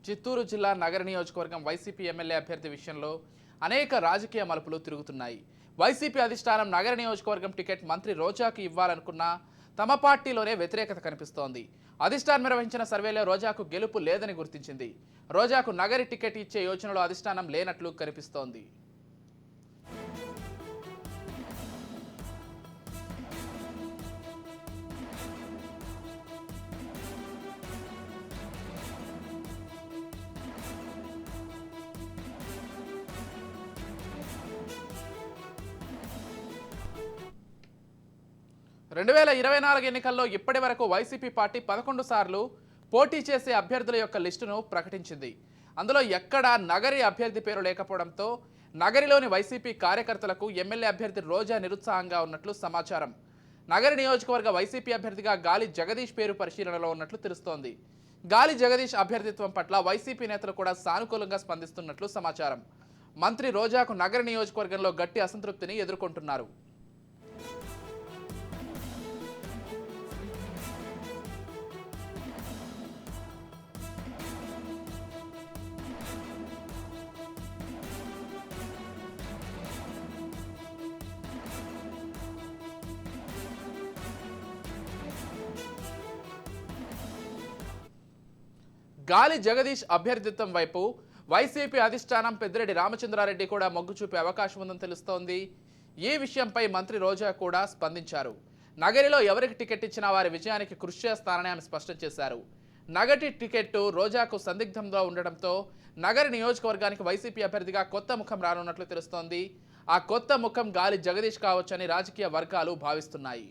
చిత్తూరు జిల్లా నగర నియోజకవర్గం వైసీపీ ఎమ్మెల్యే అభ్యర్థి విషయంలో అనేక రాజకీయ మలుపులు తిరుగుతున్నాయి. వైసీపీ అధిష్టానం నగర నియోజకవర్గం టికెట్ మంత్రి రోజాకు ఇవ్వాలనుకున్నా తమ పార్టీలోనే వ్యతిరేకత కనిపిస్తోంది. అధిష్టానం నిర్వహించిన సర్వేలో రోజాకు గెలుపు లేదని గుర్తించింది. రోజాకు నగరి టికెట్ ఇచ్చే యోచనలో అధిష్టానం లేనట్లు కనిపిస్తోంది. 2024 ఎన్నికల్లో ఇప్పటి వరకు వైసీపీ పార్టీ 11 సార్లు పోటీ చేసే అభ్యర్థుల యొక్క లిస్టును ప్రకటించింది. అందులో ఎక్కడా నగరి అభ్యర్థి పేరు లేకపోవడంతో నగరిలోని వైసీపీ కార్యకర్తలకు ఎమ్మెల్యే అభ్యర్థి రోజా నిరుత్సాహంగా ఉన్నట్లు సమాచారం. నగరి నియోజకవర్గ వైసీపీ అభ్యర్థిగా గాలి జగదీష్ పేరు పరిశీలనలో ఉన్నట్లు తెలుస్తోంది. గాలి జగదీష్ అభ్యర్థిత్వం పట్ల వైసీపీ నేతలు కూడా సానుకూలంగా స్పందిస్తున్నట్లు సమాచారం. మంత్రి రోజాకు నగరి నియోజకవర్గంలో గట్టి అసంతృప్తిని ఎదుర్కొంటున్నారు. గాలి జగదీష్ అభ్యర్థిత్వం వైపు వైసీపీ అధిష్టానం పెద్దిరెడ్డి రామచంద్రారెడ్డి కూడా మొగ్గు చూపే అవకాశం ఉందని తెలుస్తోంది. ఈ విషయంపై మంత్రి రోజా కూడా స్పందించారు. నగరిలో ఎవరికి టికెట్ ఇచ్చినా వారి విజయానికి కృషి చేస్తానని ఆమె స్పష్టం చేశారు. నగటి టికెట్టు రోజాకు సందిగ్ధంగా ఉండడంతో నగరి నియోజకవర్గానికి వైసీపీ అభ్యర్థిగా కొత్త ముఖం రానున్నట్లు తెలుస్తోంది. ఆ కొత్త ముఖం గాలి జగదీష్ కావచ్చని రాజకీయ వర్గాలు భావిస్తున్నాయి.